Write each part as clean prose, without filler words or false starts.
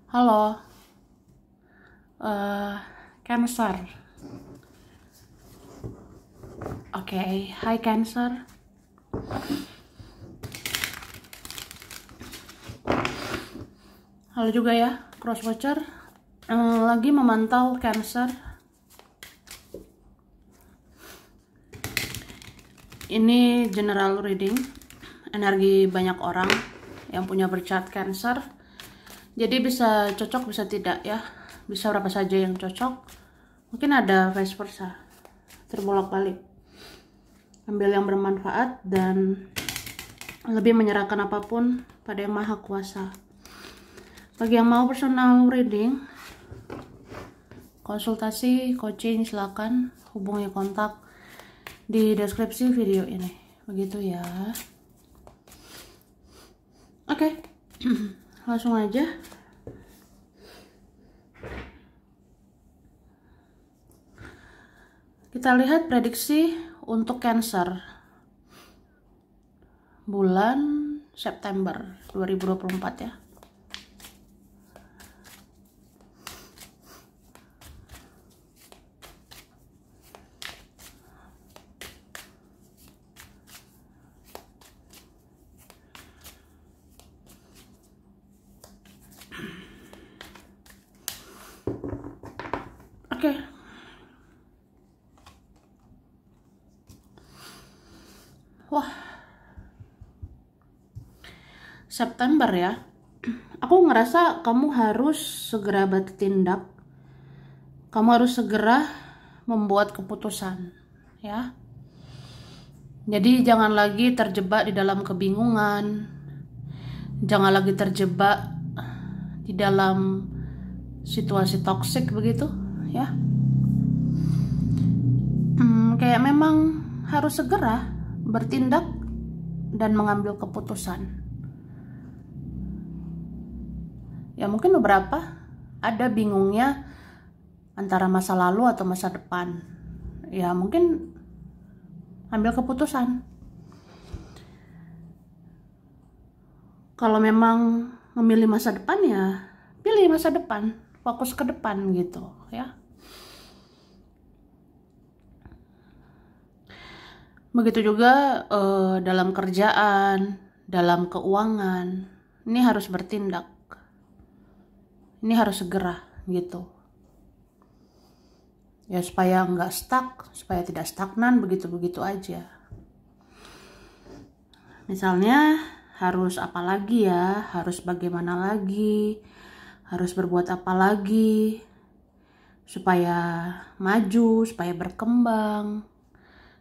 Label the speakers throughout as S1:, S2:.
S1: Halo, Cancer. Oke, hai Cancer. Halo juga ya, Crosswatcher. Lagi memantau Cancer. Ini general reading, energi banyak orang yang punya berchart Cancer. Jadi bisa cocok, bisa tidak ya. Bisa berapa saja yang cocok. Mungkin ada vice versa, terbolak-balik. Ambil yang bermanfaat dan lebih menyerahkan apapun pada Yang Maha Kuasa. Bagi yang mau personal reading, konsultasi, coaching, silakan hubungi kontak di deskripsi video ini. Begitu ya. Oke. Langsung aja. Kita lihat prediksi untuk Cancer bulan September 2024 ya. Oke. Wah. September ya. Aku ngerasa kamu harus segera bertindak. Kamu harus segera membuat keputusan, ya. Jadi jangan lagi terjebak di dalam kebingungan. Jangan lagi terjebak di dalam situasi toksik begitu, ya. Kayak memang harus segera bertindak dan mengambil keputusan. Ya mungkin beberapa ada bingungnya antara masa lalu atau masa depan. Ya mungkin ambil keputusan. Kalau memang memilih masa depan ya pilih masa depan, fokus ke depan gitu ya. Begitu juga dalam kerjaan, dalam keuangan, ini harus bertindak. Ini harus segera gitu. Ya supaya nggak stuck, supaya tidak stagnan begitu-begitu aja. Misalnya harus apa lagi ya, harus bagaimana lagi, harus berbuat apa lagi supaya maju, supaya berkembang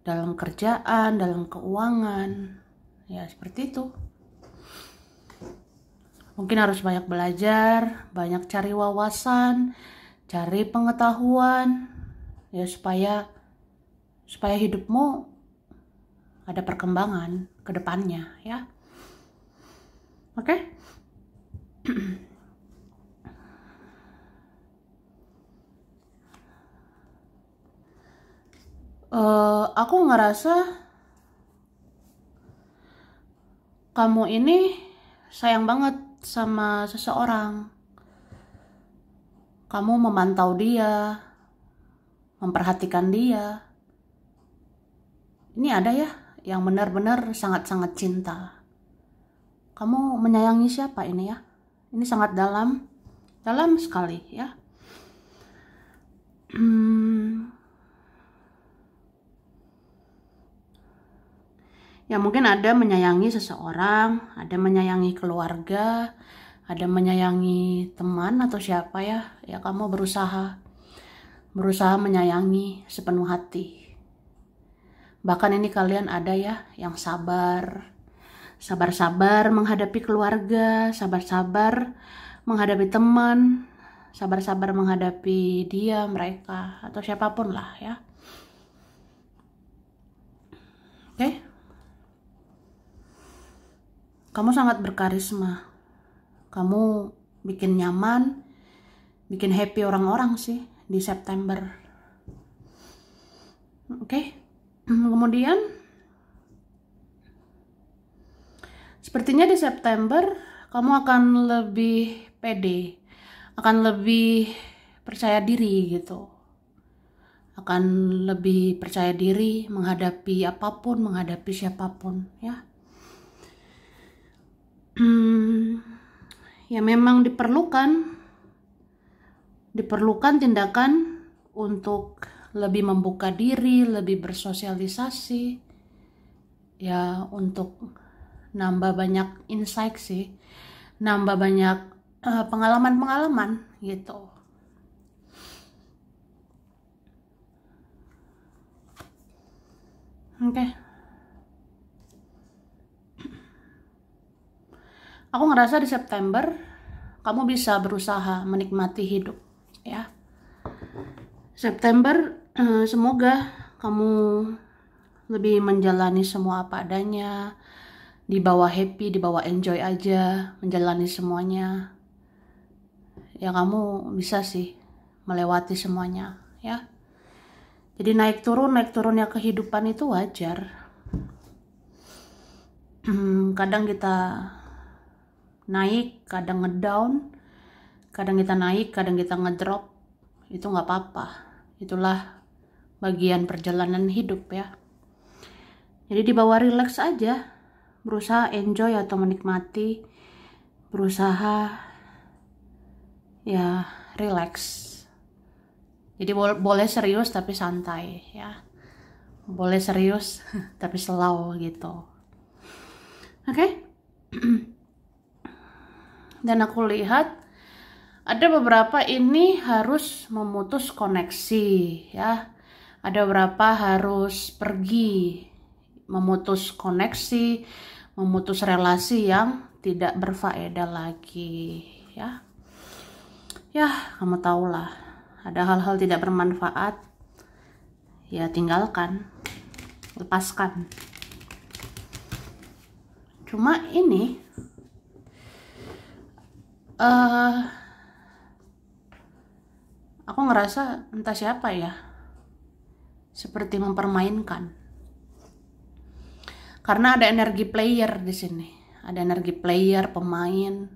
S1: dalam kerjaan, dalam keuangan. Ya seperti itu. Mungkin harus banyak belajar, banyak cari wawasan, cari pengetahuan, ya supaya hidupmu ada perkembangan ke depannya, ya. Oke? Aku ngerasa kamu ini sayang banget sama seseorang. Kamu memantau dia, memperhatikan dia. Ini ada ya yang benar-benar sangat-sangat cinta. Kamu menyayangi siapa ini ya? Ini sangat dalam sekali ya. Ya mungkin ada menyayangi seseorang, ada menyayangi keluarga, ada menyayangi teman atau siapa ya. Ya kamu berusaha menyayangi sepenuh hati. Bahkan ini kalian ada ya yang sabar menghadapi keluarga, sabar menghadapi teman, sabar menghadapi dia, mereka, atau siapapun lah ya. Oke? Kamu sangat berkarisma. Kamu bikin nyaman, bikin happy orang-orang sih di September. Oke? Kemudian sepertinya di September kamu akan lebih pede, akan lebih percaya diri gitu, akan lebih percaya diri menghadapi apapun, menghadapi siapapun ya. Ya memang diperlukan tindakan untuk lebih membuka diri, lebih bersosialisasi ya, untuk nambah banyak insight sih, nambah banyak pengalaman-pengalaman gitu. Oke. Aku ngerasa di September kamu bisa berusaha menikmati hidup ya. September semoga kamu lebih menjalani semua apa adanya, dibawa happy, dibawa enjoy aja, menjalani semuanya. Ya kamu bisa sih melewati semuanya ya. Jadi naik turunnya kehidupan itu wajar. Kadang kita naik, kadang ngedown, kadang kita naik, kadang kita ngedrop. Itu nggak apa-apa. Itulah bagian perjalanan hidup ya. Jadi dibawa relax aja, berusaha enjoy atau menikmati, berusaha ya relax. Jadi boleh serius tapi santai ya, boleh serius tapi slow gitu. Oke. Dan aku lihat ada beberapa ini harus memutus koneksi ya, ada beberapa harus pergi, memutus koneksi, memutus relasi yang tidak berfaedah lagi ya. Ya kamu tahulah, ada hal-hal tidak bermanfaat ya, tinggalkan, lepaskan. Cuma ini aku ngerasa entah siapa ya seperti mempermainkan, karena ada energi player di sini, ada energi player, pemain.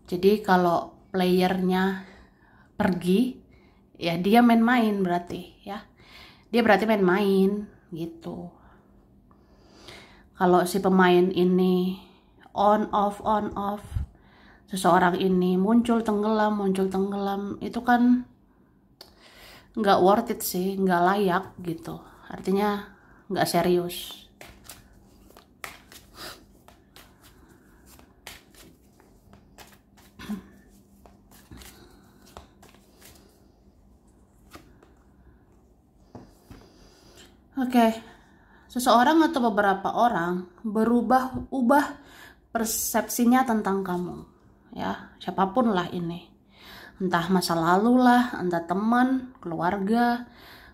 S1: Jadi kalau playernya pergi ya dia main-main berarti ya, dia berarti main-main gitu. Kalau si pemain ini on off, seseorang ini muncul tenggelam, itu kan nggak worth it sih, nggak layak gitu. Artinya nggak serius. Oke. Seseorang atau beberapa orang ubah persepsinya tentang kamu ya, siapapun lah ini, entah masa lalu lah, entah teman, keluarga,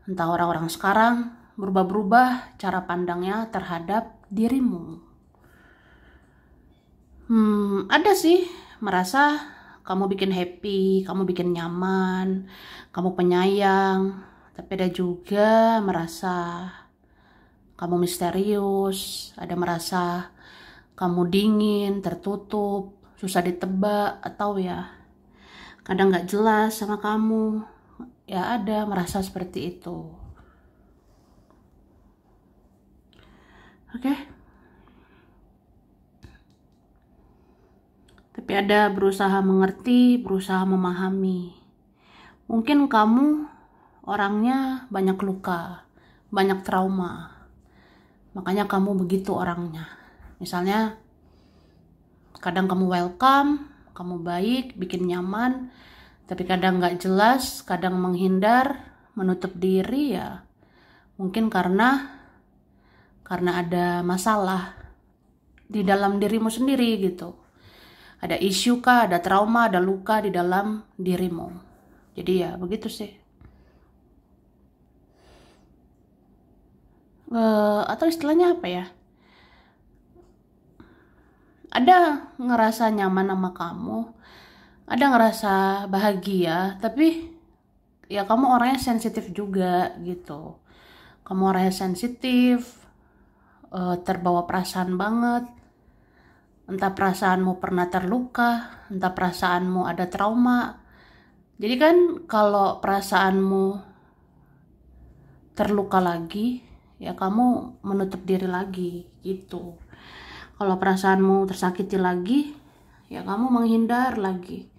S1: entah orang-orang sekarang, berubah cara pandangnya terhadap dirimu. Ada sih merasa kamu bikin happy, kamu bikin nyaman, kamu penyayang, tapi ada juga merasa kamu misterius, ada merasa kamu dingin, tertutup, susah ditebak, atau ya kadang nggak jelas sama kamu. Ya ada merasa seperti itu. Oke. Tapi ada berusaha mengerti, berusaha memahami. Mungkin kamu orangnya banyak luka, banyak trauma. Makanya kamu begitu orangnya. Misalnya kadang kamu welcome, kamu baik, bikin nyaman, tapi kadang nggak jelas, kadang menghindar, menutup diri ya. Mungkin karena ada masalah di dalam dirimu sendiri gitu. Ada isu kah, ada trauma, ada luka di dalam dirimu. Jadi ya begitu sih. Atau istilahnya apa ya, ada ngerasa nyaman sama kamu, ada ngerasa bahagia, tapi ya kamu orangnya sensitif juga gitu. Kamu orangnya sensitif, terbawa perasaan banget, entah perasaanmu pernah terluka, entah perasaanmu ada trauma. Jadi kan kalau perasaanmu terluka lagi, ya kamu menutup diri lagi gitu. Kalau perasaanmu tersakiti lagi, ya kamu menghindar lagi.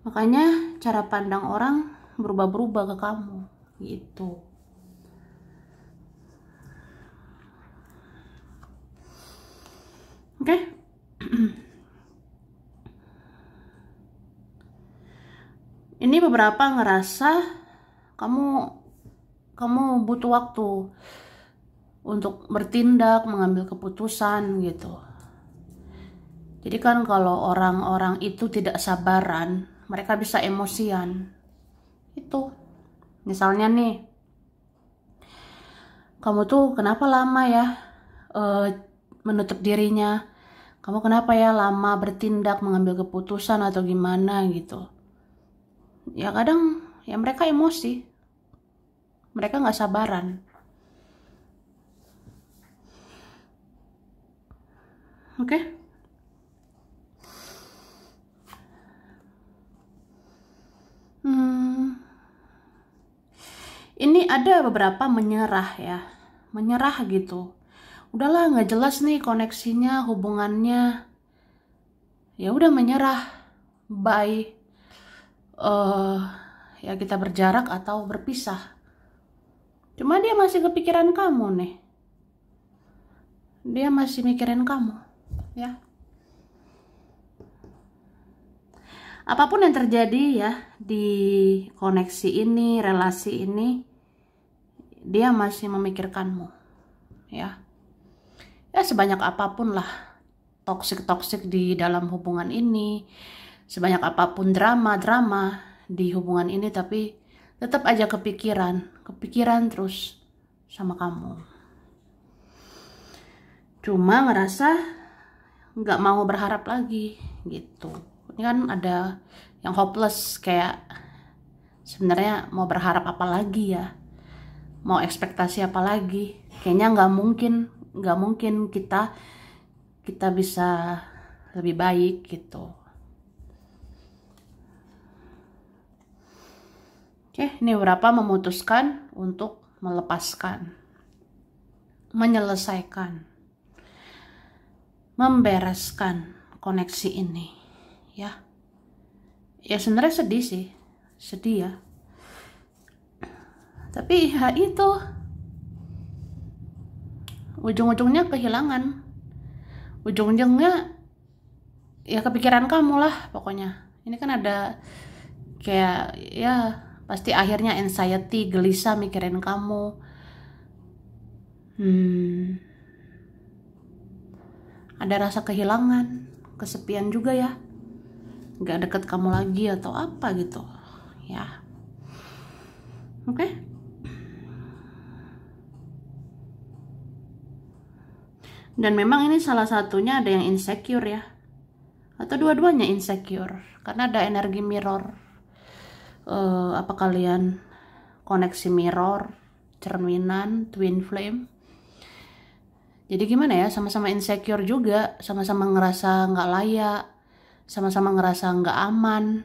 S1: Makanya cara pandang orang berubah-berubah ke kamu gitu. Oke? Ini beberapa ngerasa kamu butuh waktu untuk bertindak, mengambil keputusan gitu. Jadi kan kalau orang-orang itu tidak sabaran, mereka bisa emosian. Itu. Misalnya nih, kamu tuh kenapa lama ya menutup dirinya? Kamu kenapa ya lama bertindak, mengambil keputusan atau gimana gitu? Ya kadang ya mereka emosi. Mereka nggak sabaran. Oke? Ini ada beberapa menyerah ya. Menyerah gitu. Udahlah nggak jelas nih koneksinya, hubungannya. Ya udah menyerah. Bye. Ya kita berjarak atau berpisah. Cuma dia masih kepikiran kamu nih. Dia masih mikirin kamu. Ya. Apapun yang terjadi ya di koneksi ini, relasi ini, dia masih memikirkanmu. Ya. Ya sebanyak apapun lah toksik di dalam hubungan ini, sebanyak apapun drama di hubungan ini, tapi tetap aja kepikiran terus sama kamu. Cuma ngerasa nggak mau berharap lagi gitu. Ini kan ada yang hopeless, kayak sebenarnya mau berharap apa lagi ya, mau ekspektasi apa lagi. Kayaknya nggak mungkin kita bisa lebih baik gitu. Oke, ini beberapa memutuskan untuk melepaskan, menyelesaikan, membereskan koneksi ini ya. Ya sebenarnya sedih ya, tapi ya itu ujung-ujungnya kehilangan, ujung-ujungnya ya kepikiran kamu lah pokoknya. Ini kan ada kayak ya pasti akhirnya anxiety, gelisah mikirin kamu. Ada rasa kehilangan, kesepian juga ya, gak deket kamu lagi atau apa gitu ya. Oke? Dan memang ini salah satunya ada yang insecure ya, atau dua-duanya insecure karena ada energi mirror. Apa kalian koneksi mirror, cerminan, twin flame? Jadi gimana ya, sama-sama insecure juga, sama-sama ngerasa nggak layak, sama-sama ngerasa nggak aman.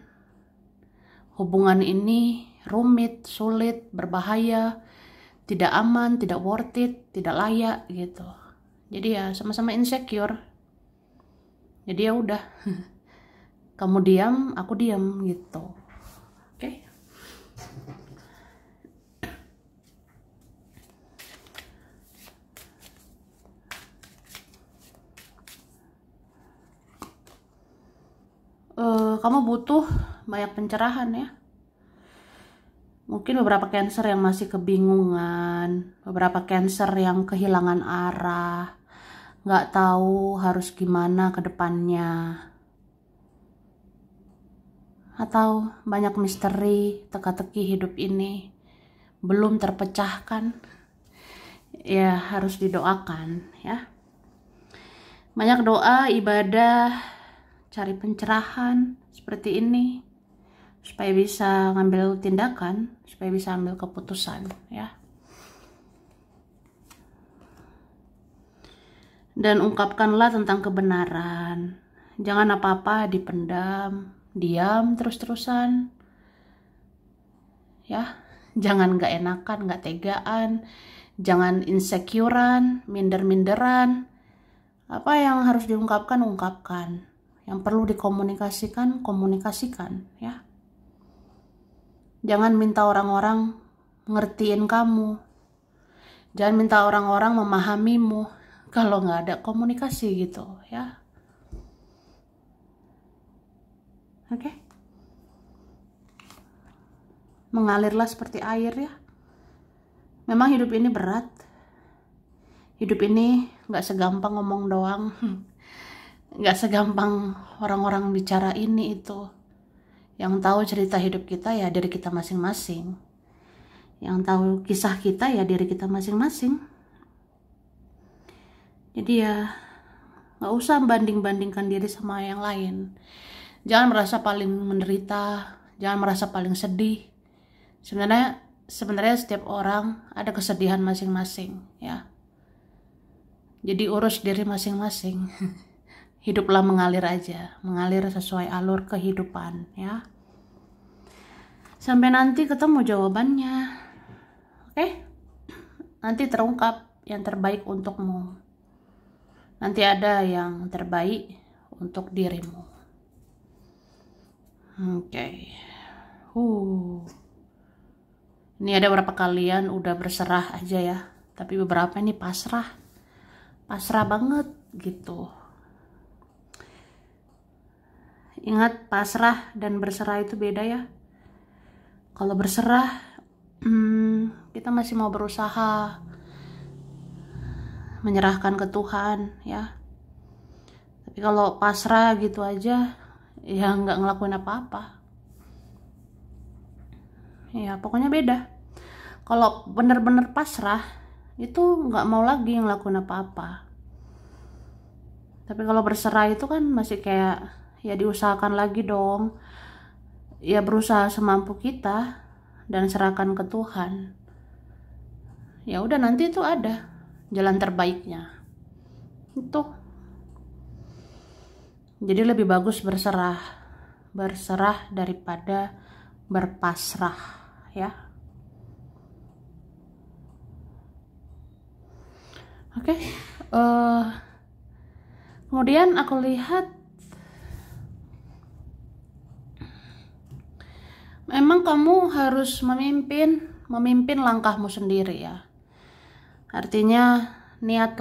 S1: Hubungan ini rumit, sulit, berbahaya, tidak aman, tidak worth it, tidak layak gitu. Jadi ya sama-sama insecure. Jadi ya udah, kamu diam, aku diam gitu. Oke? Kamu butuh banyak pencerahan ya. Mungkin beberapa Cancer yang masih kebingungan, beberapa Cancer yang kehilangan arah, nggak tahu harus gimana ke depannya, atau banyak misteri teka-teki hidup ini belum terpecahkan. Ya harus didoakan ya. Banyak doa, ibadah, cari pencerahan seperti ini supaya bisa ngambil tindakan, supaya bisa ambil keputusan ya. Dan ungkapkanlah tentang kebenaran. Jangan apa-apa dipendam, diam terus-terusan. Ya, jangan gak enakan, gak tegaan. Jangan insecurean, minder-minderan. Apa yang harus diungkapkan, ungkapkan. Yang perlu dikomunikasikan, komunikasikan, ya. Jangan minta orang-orang ngertiin kamu. Jangan minta orang-orang memahamimu kalau nggak ada komunikasi gitu, ya. Oke. Mengalirlah seperti air, ya. Memang hidup ini berat. Hidup ini nggak segampang ngomong doang. Nggak segampang orang-orang bicara ini itu. Yang tahu cerita hidup kita ya diri kita masing-masing. Yang tahu kisah kita ya diri kita masing-masing. Jadi ya nggak usah banding-bandingkan diri sama yang lain. Jangan merasa paling menderita, jangan merasa paling sedih. Sebenarnya setiap orang ada kesedihan masing-masing, ya. Jadi urus diri masing-masing. Hiduplah mengalir aja, mengalir sesuai alur kehidupan, ya. Sampai nanti ketemu jawabannya. Oke? Nanti terungkap yang terbaik untukmu. Nanti ada yang terbaik untuk dirimu. Oke. Ini ada beberapa kalian udah berserah aja ya. Tapi beberapa ini pasrah. Pasrah banget gitu. Ingat, pasrah dan berserah itu beda ya. Kalau berserah, kita masih mau berusaha menyerahkan ke Tuhan, ya. Tapi kalau pasrah gitu aja, ya nggak ngelakuin apa-apa. Ya pokoknya beda. Kalau bener-bener pasrah, itu nggak mau lagi ngelakuin apa-apa. Tapi kalau berserah itu kan masih kayak, ya diusahakan lagi dong. Ya berusaha semampu kita dan serahkan ke Tuhan. Ya udah, nanti itu ada jalan terbaiknya. Itu. Jadi lebih bagus berserah daripada berpasrah, ya. Oke. Kemudian aku lihat memang kamu harus memimpin langkahmu sendiri, ya. Artinya niat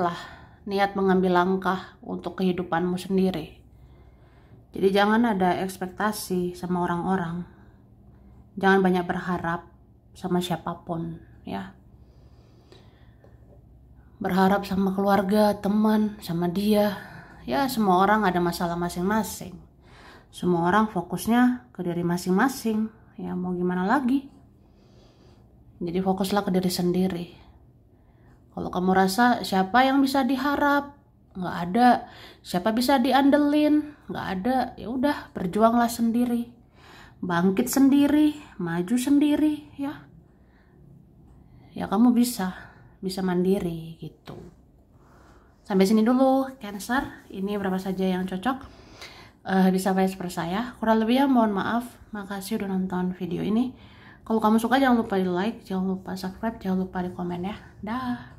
S1: mengambil langkah untuk kehidupanmu sendiri. Jadi jangan ada ekspektasi sama orang-orang. Jangan banyak berharap sama siapapun, ya. Berharap sama keluarga, teman, sama dia. Ya, semua orang ada masalah masing-masing. Semua orang fokusnya ke diri masing-masing. Ya, mau gimana lagi? Jadi fokuslah ke diri sendiri. Kalau kamu rasa siapa yang bisa diharap, nggak ada. Siapa bisa diandelin, nggak ada. Ya udah, berjuanglah sendiri, bangkit sendiri, maju sendiri, ya. Ya kamu bisa mandiri gitu. Sampai sini dulu Cancer. Ini berapa saja yang cocok bisa vice versa ya. Kurang lebihnya mohon maaf. Makasih udah nonton video ini. Kalau kamu suka jangan lupa di like, jangan lupa subscribe, jangan lupa di komen ya. Dah.